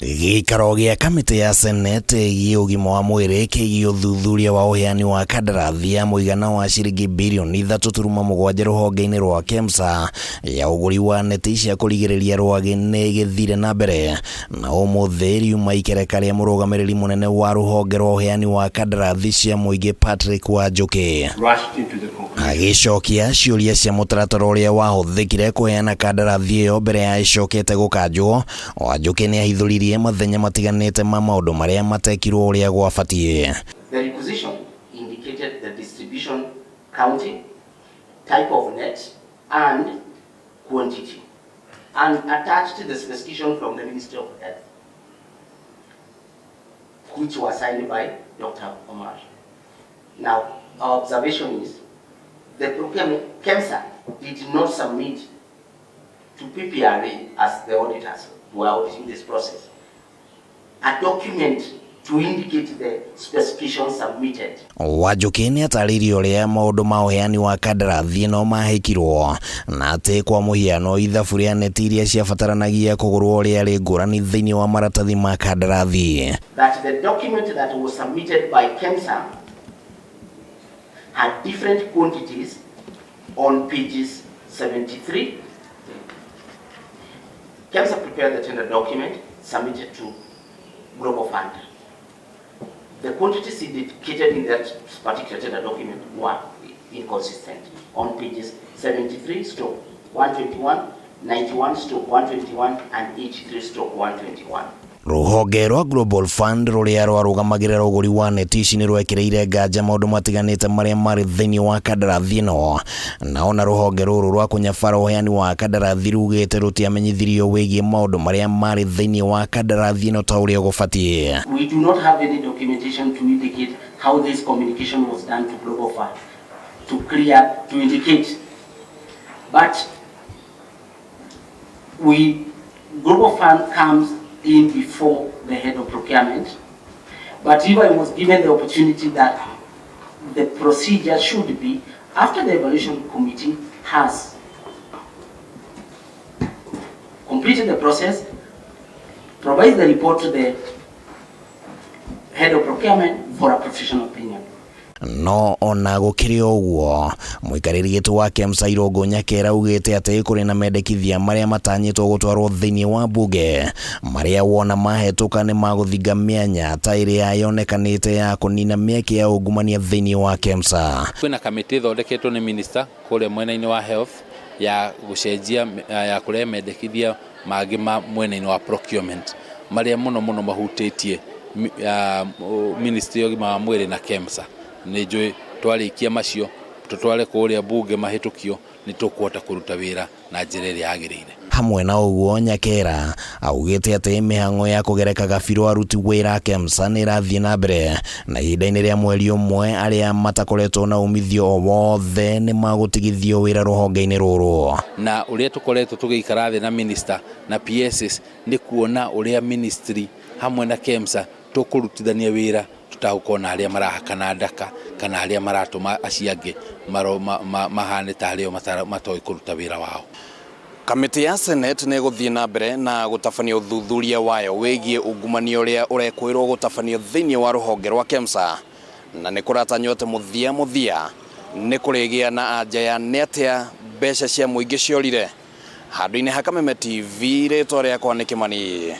Gĩikaro gĩa kamĩtĩ ya Senate gĩa ũgima wa mwĩrĩ kĩgiĩ ũthuthuria wa ũheani wa kandarathi ya mũigana wa ciringi birioni 3.7 rũhonge-inĩ rwa KEMSA ya ũgũri wa neti cia kũrigĩrĩria rwagĩ nĩ gĩthire na mbere, na ũmũthĩ riuma ikereka rĩa mũrũgamĩrĩri mũnene wa rũhonge rwa ũheani wa kandarathi cia mũingĩ Patrick WANJUKI agĩcokia ciũria cia mũtaratara ũrĩa wahũthĩkire kũheana kandarathi ĩyo mbere ya ĩcokete gũkanjwo. WANJUKI nĩ ahithũririe mathenya matiganĩte ma maũndũ marĩa matekirwo ũrĩa gwabatie. The requisition indicated the distribution county, type of net and quantity, and attached the specification from the Ministry of Health, which was signed by Dr. Omar. Now, our observation is the procurement KEMSA did not submit to PPRA as the auditors who are auditing this process a document to indicate the specifications submitted. WANJUKI nĩ atarĩirie ũrĩa maũndũ ma ũheani wa kandarathi no mahĩkirwo, na atĩ kwa mũhiano ithabu rĩa neti iria ciabataranagia kũgũrwo rĩarĩ ngũrani thĩinĩ wa maratathi ma kandarathi. That the document that was submitted by KEMSA had different quantities on pages 73. KEMSA prepared the tender document, submitted to Global Fund. The quantities indicated in that particular tender document were inconsistent on pages 73/121, 91/121, and 83/121. Rũhonge rwa Global Fund rũrĩa rwarũgamagĩrĩra ũgũri wa neti ici nĩ rwekĩrĩire nganja maũndũ matiganĩte marĩa marĩ thĩinĩ wa kandarathi ĩno, na ona rũhonge rũrũ rwa kũnyabara ũheani wa kandarathi rugĩte rũtiamenyithirio wĩgiĩ maũndũ marĩa marĩ thĩinĩ wa kandarathi ĩno ta ũrĩa gũbatie. We do not have any documentation to indicate how this communication was done to Global Fund to indicate, but Global Fund comes in before the head of procurement, but if I was given the opportunity that the procedure should be after the evaluation committee has completed the process, provide the report to the head of procurement for a professional opinion. No ona gũkĩrĩ ũguo, mũikarĩri gĩtĩ wa KEMSA Irũngũ Nyakera augĩte atĩ kũrĩ na mendekithia marĩa matanyĩtwo gũtwarwo thĩinĩ wa mbunge marĩa wona mahetũka nĩ magũthinga mĩanya ta ĩrĩa yonekanĩte ya kũnina mĩeke ya ungumania thĩinĩ wa KEMSA. Kwĩna kamĩtĩ ĩthondeketwo nĩ minister kũrĩa mwena-inĩ wa health ya gũcenjia ya kũrehe mendekithia mangĩ ma mwena-inĩ wa procurement marĩa mũno mahutĩtie ministry ya ũgima wa mwĩrĩ na KEMSA. Nĩ njũĩ twarĩkia macio tũtware kũrĩa mbunge mahĩtũkio nĩ tũkũhota kũruta wĩra na njĩra ĩrĩa yagĩrĩire. Hamwe na ũguo, Nyakera augĩte atĩ mĩhang'o ya kũgereka gabiro aruti wĩra KEMSA nĩ ĩrathiĩ na mbere, na ihinda-inĩ rĩa mweri ũmwe arĩa matakoretwo na umithio o wothe nĩ magũtigithio wĩra rũhonge-inĩ rũrũ. Na ũrĩa tũkoretwo tũgĩikara thĩ na minister na PSS nĩ kuona ũrĩa ministry hamwe na KEMSA tũkũrutithania wĩra tutagũkona arĩa marahakana ndaka kana arĩa maratũma aciangĩ mahane ta arĩa matoĩ kũruta wĩra wao. Kamĩtĩ ya Senate nĩ gũthiĩ na mbere na gũtabania ũthuthuria wayo wĩgiĩ ungumania ũrĩa ũrekwĩrwo gũtabanio thĩinĩ wa rũhonge rwa KEMSA, na nĩ kũratanywo atĩ mũthia nĩ kũrĩgĩa na anja ya nĩ atĩa mbeca cia mũingĩ ciorire. Handũ-inĩ ha Kameme TV, rĩtwa rĩakwa nĩ Kimani.